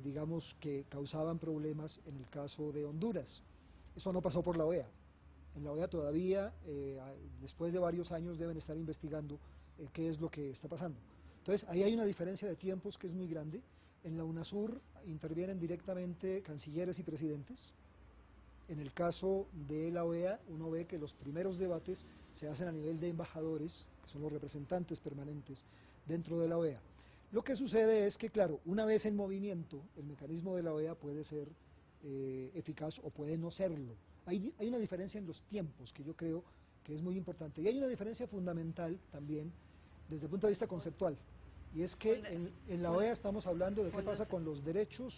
digamos, que causaban problemas en el caso de Honduras. Eso no pasó por la OEA. En la OEA todavía, después de varios años, deben estar investigando qué es lo que está pasando. Entonces, ahí hay una diferencia de tiempos que es muy grande. En la UNASUR intervienen directamente cancilleres y presidentes. En el caso de la OEA, uno ve que los primeros debates se hacen a nivel de embajadores, que son los representantes permanentes dentro de la OEA. Lo que sucede es que, claro, una vez en movimiento, el mecanismo de la OEA puede ser eficaz o puede no serlo. Hay una diferencia en los tiempos que yo creo que es muy importante. Y hay una diferencia fundamental también desde el punto de vista conceptual. Y es que en la OEA estamos hablando de qué pasa con los derechos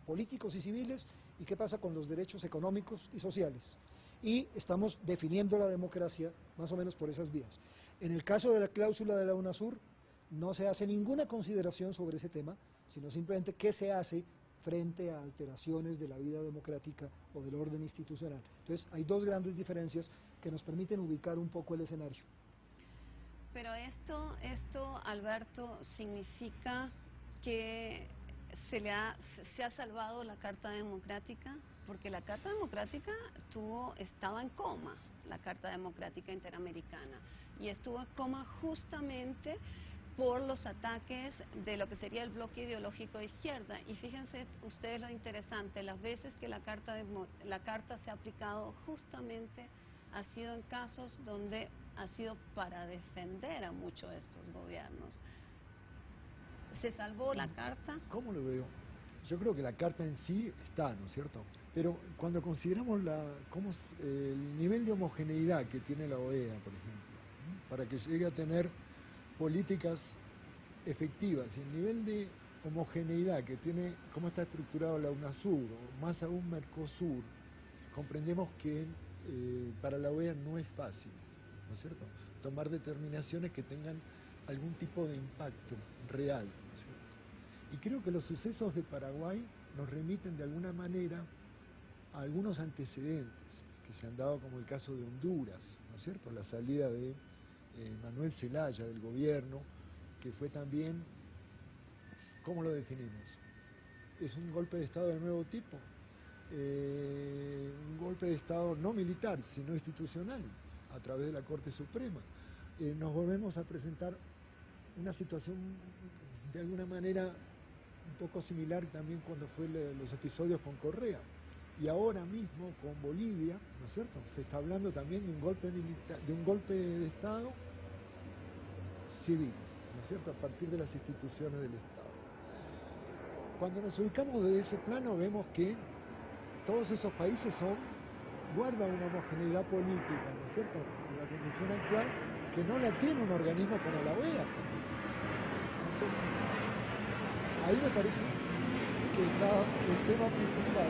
políticos y civiles y qué pasa con los derechos económicos y sociales. Y estamos definiendo la democracia más o menos por esas vías. En el caso de la cláusula de la UNASUR no se hace ninguna consideración sobre ese tema, sino simplemente qué se hace frente a alteraciones de la vida democrática o del orden institucional. Entonces hay dos grandes diferencias que nos permiten ubicar un poco el escenario. Pero esto, Alberto, significa que se ha salvado la Carta Democrática, porque la Carta Democrática estaba en coma, la Carta Democrática Interamericana, y estuvo en coma justamente por los ataques de lo que sería el bloque ideológico de izquierda. Y fíjense ustedes lo interesante, las veces que la carta se ha aplicado justamente ha sido en casos donde ha sido para defender a muchos de estos gobiernos. ¿Se salvó la carta? ¿Cómo lo veo? Yo creo que la carta en sí está, ¿no es cierto? Pero cuando consideramos el nivel de homogeneidad que tiene la OEA, por ejemplo, para que llegue a tener políticas efectivas, y el nivel de homogeneidad que tiene, cómo está estructurado la UNASUR, o más aún Mercosur, comprendemos que para la OEA no es fácil, ¿no es cierto?, tomar determinaciones que tengan algún tipo de impacto real, ¿no es cierto? Y creo que los sucesos de Paraguay nos remiten de alguna manera a algunos antecedentes que se han dado, como el caso de Honduras, ¿no es cierto?, la salida de Manuel Zelaya del gobierno, que fue también, ¿cómo lo definimos? Es un golpe de Estado de nuevo tipo, un golpe de Estado no militar, sino institucional, a través de la Corte Suprema. Nos volvemos a presentar una situación de alguna manera un poco similar también cuando fue los episodios con Correa. Y ahora mismo con Bolivia, ¿no es cierto?, se está hablando también de un golpe militar, de un golpe de Estado civil, ¿no es cierto?, a partir de las instituciones del Estado. Cuando nos ubicamos de ese plano vemos que todos esos países guardan una homogeneidad política, ¿no es cierto?, en la condición actual, que no la tiene un organismo como la OEA. Entonces, ahí me parece que está el tema principal.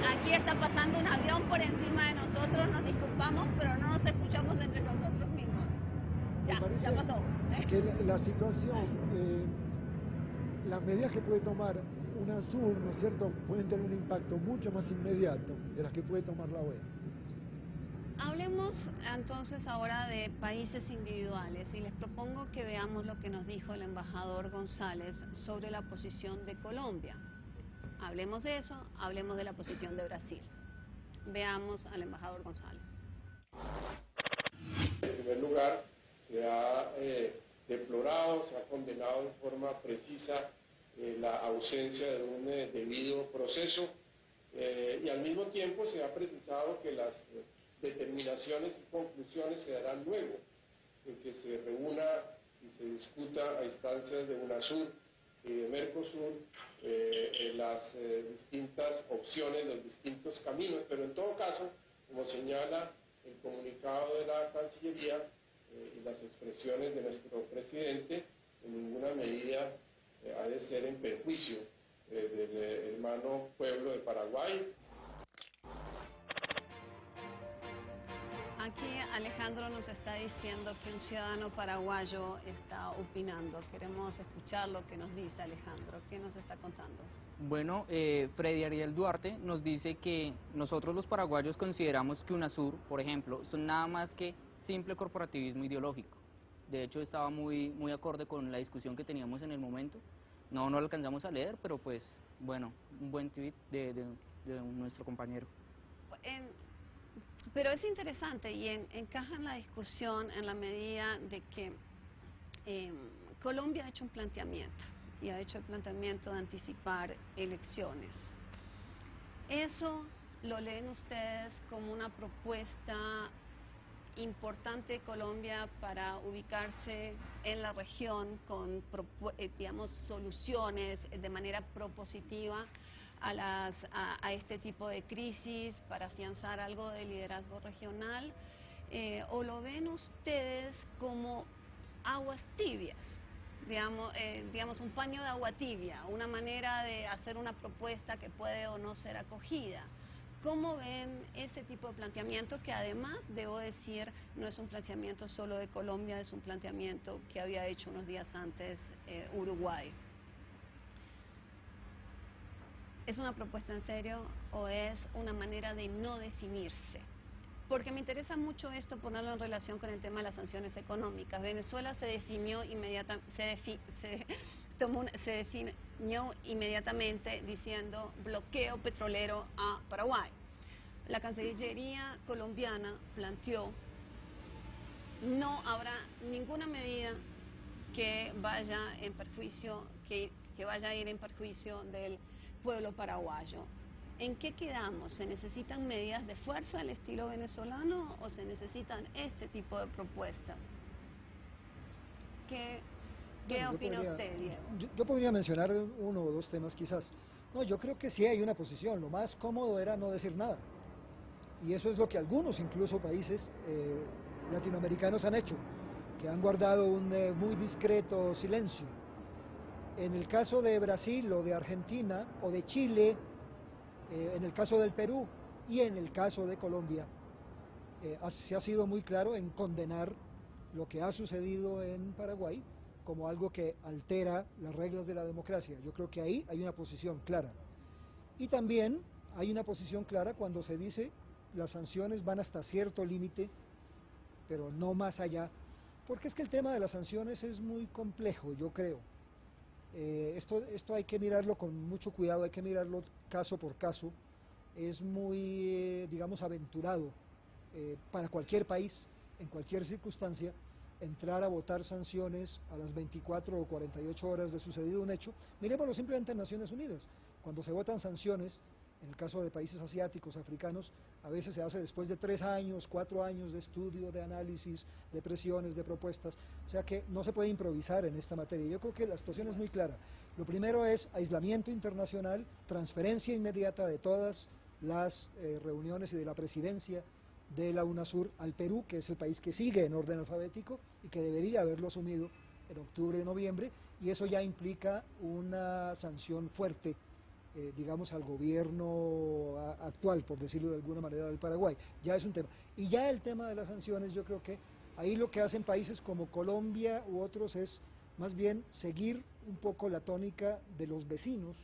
Aquí está pasando un avión por encima de nosotros, nos disculpamos, pero no nos escuchamos entre nosotros mismos. Ya pasó. Que la situación, las medidas que puede tomar UNASUR, ¿no es cierto?, pueden tener un impacto mucho más inmediato de las que puede tomar la OEA. Hablemos entonces ahora de países individuales y les propongo que veamos lo que nos dijo el embajador González sobre la posición de Colombia. Hablemos de eso, hablemos de la posición de Brasil. Veamos al embajador González. En primer lugar, se ha deplorado, se ha condenado de forma precisa la ausencia de un debido proceso y al mismo tiempo se ha precisado que las determinaciones y conclusiones se darán luego en que se reúna y se discuta a instancias de UNASUR y de Mercosur las distintas opciones, los distintos caminos, pero en todo caso, como señala el comunicado de la Cancillería y las expresiones de nuestro presidente, en ninguna medida ha de ser en perjuicio del hermano pueblo de Paraguay. Aquí Alejandro nos está diciendo que un ciudadano paraguayo está opinando. Queremos escuchar lo que nos dice Alejandro. ¿Qué nos está contando? Bueno, Freddy Ariel Duarte nos dice que nosotros los paraguayos consideramos que UNASUR, por ejemplo, son nada más que simple corporativismo ideológico. De hecho, estaba muy acorde con la discusión que teníamos en el momento. No lo alcanzamos a leer, pero pues, bueno, un buen tweet de nuestro compañero. Pero es interesante y encaja en la discusión en la medida de que Colombia ha hecho un planteamiento y ha hecho el planteamiento de anticipar elecciones. ¿Eso lo leen ustedes como una propuesta importante de Colombia para ubicarse en la región con, digamos, soluciones de manera propositiva a este tipo de crisis, para afianzar algo de liderazgo regional, o lo ven ustedes como aguas tibias, digamos un paño de agua tibia, una manera de hacer una propuesta que puede o no ser acogida? ¿Cómo ven ese tipo de planteamiento que además, debo decir, no es un planteamiento solo de Colombia, es un planteamiento que había hecho unos días antes Uruguay? ¿Es una propuesta en serio o es una manera de no definirse? Porque me interesa mucho esto, ponerlo en relación con el tema de las sanciones económicas. Venezuela se definió inmediatamente diciendo bloqueo petrolero a Paraguay. La Cancillería colombiana planteó no habrá ninguna medida que vaya en perjuicio, que vaya a ir en perjuicio del pueblo paraguayo. ¿En qué quedamos? ¿Se necesitan medidas de fuerza al estilo venezolano o se necesitan este tipo de propuestas? ¿Qué opina usted, Diego? Yo podría mencionar uno o dos temas quizás. No, yo creo que sí hay una posición. Lo más cómodo era no decir nada. Y eso es lo que algunos, incluso países latinoamericanos, han hecho, que han guardado un muy discreto silencio. En el caso de Brasil o de Argentina o de Chile, en el caso del Perú y en el caso de Colombia, se ha sido muy claro en condenar lo que ha sucedido en Paraguay como algo que altera las reglas de la democracia. Yo creo que ahí hay una posición clara. Y también hay una posición clara cuando se dice las sanciones van hasta cierto límite, pero no más allá, porque es que el tema de las sanciones es muy complejo, yo creo. Esto hay que mirarlo con mucho cuidado, hay que mirarlo caso por caso. Es muy, digamos, aventurado para cualquier país, en cualquier circunstancia, entrar a votar sanciones a las 24 o 48 horas de sucedido un hecho. Miremoslo simplemente en Naciones Unidas. Cuando se votan sanciones, en el caso de países asiáticos, africanos, a veces se hace después de 3 años, 4 años de estudio, de análisis, de presiones, de propuestas. O sea que no se puede improvisar en esta materia. Yo creo que la situación es muy clara. Lo primero es aislamiento internacional, transferencia inmediata de todas las reuniones y de la presidencia de la UNASUR al Perú, que es el país que sigue en orden alfabético y que debería haberlo asumido en octubre y noviembre, y eso ya implica una sanción fuerte, digamos, al gobierno actual, por decirlo de alguna manera, del Paraguay. Ya es un tema. Y ya el tema de las sanciones, yo creo que ahí lo que hacen países como Colombia u otros es más bien seguir un poco la tónica de los vecinos,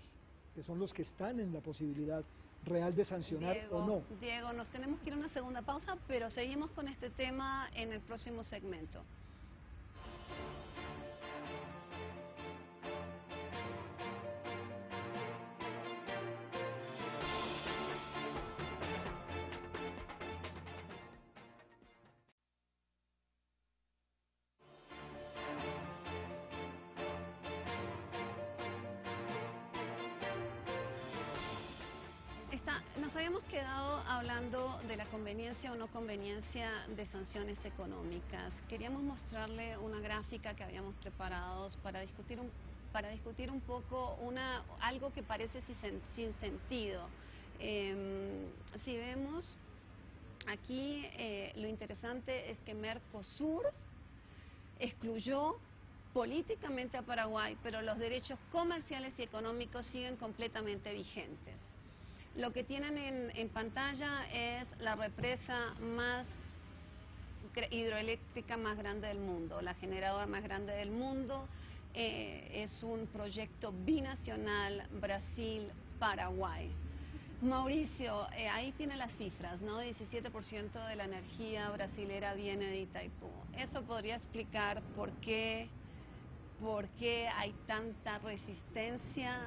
que son los que están en la posibilidad real de sancionar o no. Diego, nos tenemos que ir a una segunda pausa, pero seguimos con este tema en el próximo segmento. Nos habíamos quedado hablando de la conveniencia o no conveniencia de sanciones económicas. Queríamos mostrarle una gráfica que habíamos preparado para discutir un poco algo que parece sin sentido. Si vemos aquí, lo interesante es que Mercosur excluyó políticamente a Paraguay, pero los derechos comerciales y económicos siguen completamente vigentes. Lo que tienen en pantalla es la represa hidroeléctrica más grande del mundo, la generadora más grande del mundo. Es un proyecto binacional Brasil-Paraguay. Mauricio, ahí tiene las cifras, ¿no? 17% de la energía brasilera viene de Itaipú. ¿Eso podría explicar por qué hay tanta resistencia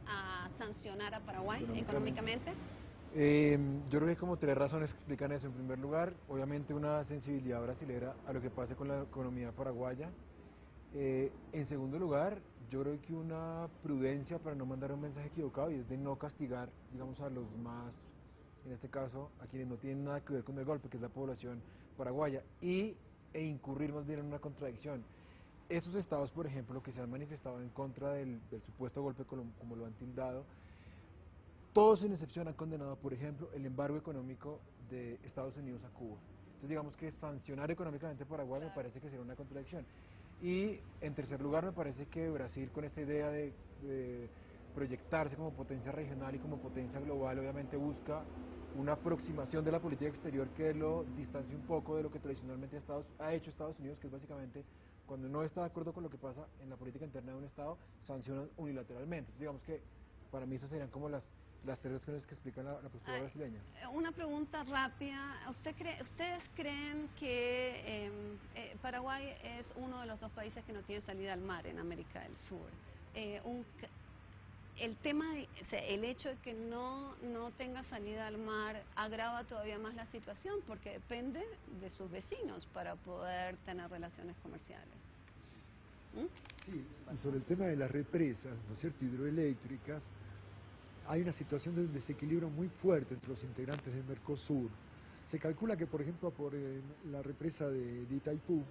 a sancionar a Paraguay económicamente? Yo creo que hay como 3 razones que explican eso. En primer lugar, obviamente una sensibilidad brasilera a lo que pasa con la economía paraguaya. En segundo lugar, yo creo que una prudencia para no mandar un mensaje equivocado, y es de no castigar, digamos, a los más, en este caso, a quienes no tienen nada que ver con el golpe, que es la población paraguaya, e incurrir más bien en una contradicción. Esos estados, por ejemplo, que se han manifestado en contra del supuesto golpe, como lo han tildado, todos sin excepción han condenado, por ejemplo, el embargo económico de Estados Unidos a Cuba. Entonces, digamos que sancionar económicamente a Paraguay me parece que sería una contradicción. Y en tercer lugar, me parece que Brasil, con esta idea de proyectarse como potencia regional y como potencia global, obviamente busca una aproximación de la política exterior que lo distancie un poco de lo que tradicionalmente ha hecho Estados Unidos, que es básicamente, cuando no está de acuerdo con lo que pasa en la política interna de un Estado, sanciona unilateralmente. Entonces, digamos que para mí esas serían como las 3 razones que explican la postura brasileña. Una pregunta rápida. ¿Ustedes creen que Paraguay es uno de los 2 países que no tiene salida al mar en América del Sur? el tema, el hecho de que no tenga salida al mar agrava todavía más la situación porque depende de sus vecinos para poder tener relaciones comerciales. Sí, y sobre el tema de las represas, ¿no es cierto?, hidroeléctricas, hay una situación de un desequilibrio muy fuerte entre los integrantes del Mercosur. Se calcula que, por ejemplo, por la represa de Itaipú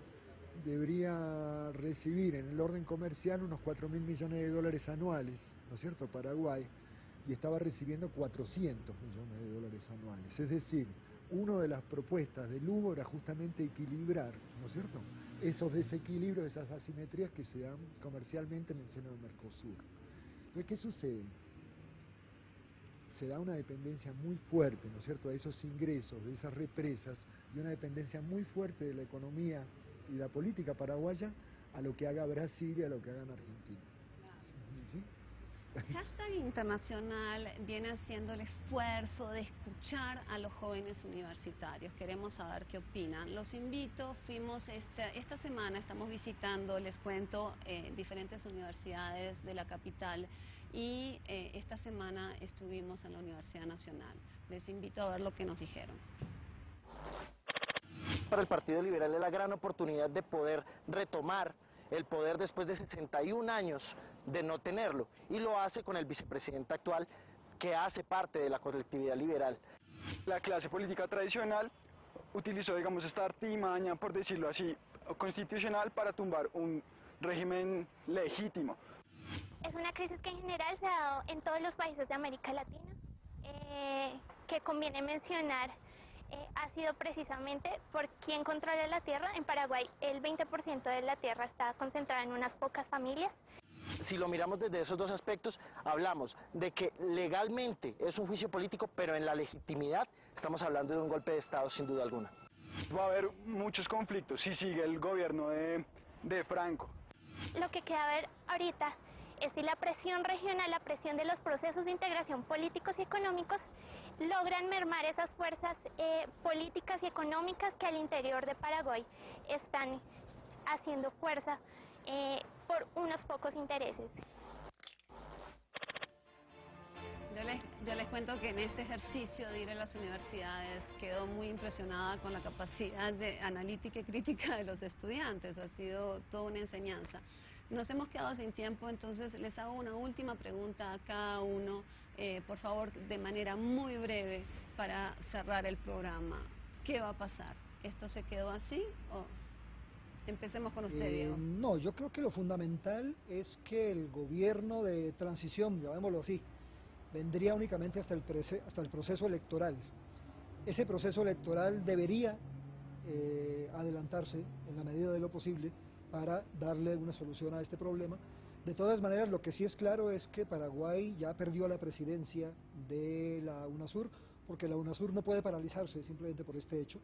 debería recibir en el orden comercial unos 4.000 millones de dólares anuales, ¿no es cierto?, Paraguay, y estaba recibiendo 400 millones de dólares anuales. Es decir, una de las propuestas de Lugo era justamente equilibrar, ¿no es cierto?, esos desequilibrios, esas asimetrías que se dan comercialmente en el seno del Mercosur. Entonces, ¿qué sucede? Se da una dependencia muy fuerte, ¿no es cierto?, a esos ingresos, de esas represas, y una dependencia muy fuerte de la economía y la política paraguaya a lo que haga Brasil y a lo que hagan Argentina. ¿Sí? Hashtag Internacional viene haciendo el esfuerzo de escuchar a los jóvenes universitarios. Queremos saber qué opinan. Los invito, fuimos esta semana, estamos visitando, les cuento, diferentes universidades de la capital y esta semana estuvimos en la Universidad Nacional. Les invito a ver lo que nos dijeron. Para el Partido Liberal es la gran oportunidad de poder retomar el poder después de 61 años de no tenerlo, y lo hace con el vicepresidente actual, que hace parte de la colectividad liberal. La clase política tradicional utilizó, digamos, esta artimaña, por decirlo así, constitucional para tumbar un régimen legítimo. Es una crisis que en general se ha dado en todos los países de América Latina, que conviene mencionar. Ha sido precisamente por quien controla la tierra. En Paraguay el 20% de la tierra está concentrada en unas pocas familias. Si lo miramos desde esos dos aspectos, hablamos de que legalmente es un juicio político, pero en la legitimidad estamos hablando de un golpe de Estado sin duda alguna. Va a haber muchos conflictos si sigue el gobierno de Franco. Lo que queda ver ahorita es si la presión regional, la presión de los procesos de integración políticos y económicos logran mermar esas fuerzas políticas y económicas que al interior de Paraguay están haciendo fuerza por unos pocos intereses. Yo les cuento que en este ejercicio de ir a las universidades quedó muy impresionada con la capacidad de analítica y crítica de los estudiantes. Ha sido toda una enseñanza. Nos hemos quedado sin tiempo, entonces les hago una última pregunta a cada uno, por favor, de manera muy breve para cerrar el programa. ¿Qué va a pasar? ¿Esto se quedó así o...? Empecemos con usted, Diego. No, yo creo que lo fundamental es que el gobierno de transición, llamémoslo así, vendría únicamente hasta el proceso electoral. Ese proceso electoral debería adelantarse en la medida de lo posible para darle una solución a este problema. De todas maneras, lo que sí es claro es que Paraguay ya perdió la presidencia de la UNASUR, porque la UNASUR no puede paralizarse simplemente por este hecho,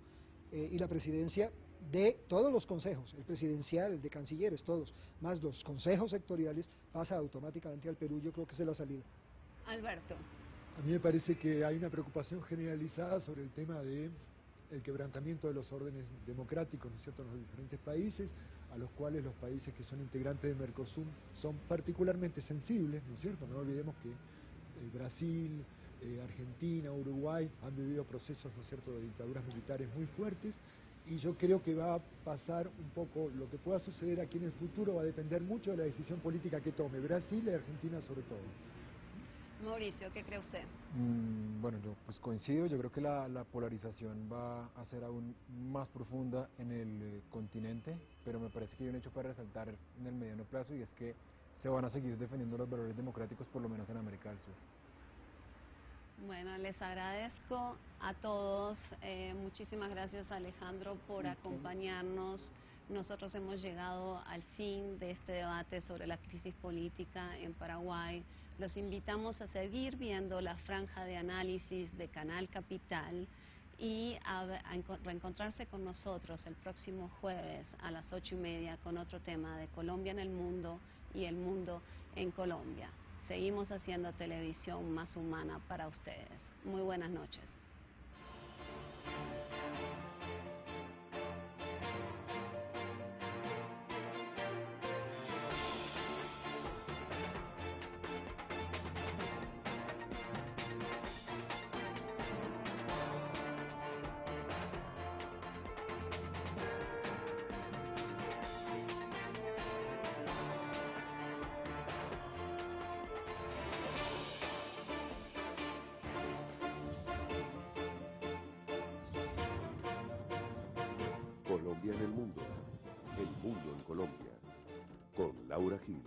y la presidencia de todos los consejos, el presidencial, el de cancilleres, todos, más los consejos sectoriales, pasa automáticamente al Perú. Yo creo que esa es la salida. Alberto. A mí me parece que hay una preocupación generalizada sobre el tema de el quebrantamiento de los órdenes democráticos, ¿no es cierto?, en los diferentes países, a los cuales los países que son integrantes de Mercosur son particularmente sensibles, ¿no es cierto? No olvidemos que Brasil, Argentina, Uruguay han vivido procesos, ¿no es cierto?, de dictaduras militares muy fuertes, y yo creo que va a pasar un poco, lo que pueda suceder aquí en el futuro va a depender mucho de la decisión política que tome Brasil y Argentina sobre todo. Mauricio, ¿qué cree usted? Bueno, yo pues coincido, yo creo que la polarización va a ser aún más profunda en el continente, pero me parece que hay un hecho para resaltar en el mediano plazo, y es que se van a seguir defendiendo los valores democráticos, por lo menos en América del Sur. Bueno, les agradezco a todos, muchísimas gracias Alejandro por acompañarnos. Nosotros hemos llegado al fin de este debate sobre la crisis política en Paraguay. Los invitamos a seguir viendo la franja de análisis de Canal Capital y a reencontrarse con nosotros el próximo jueves a las 8:30 con otro tema de Colombia en el mundo y el mundo en Colombia. Seguimos haciendo televisión más humana para ustedes. Muy buenas noches. Colombia en el mundo. El mundo en Colombia. Con Laura Gil.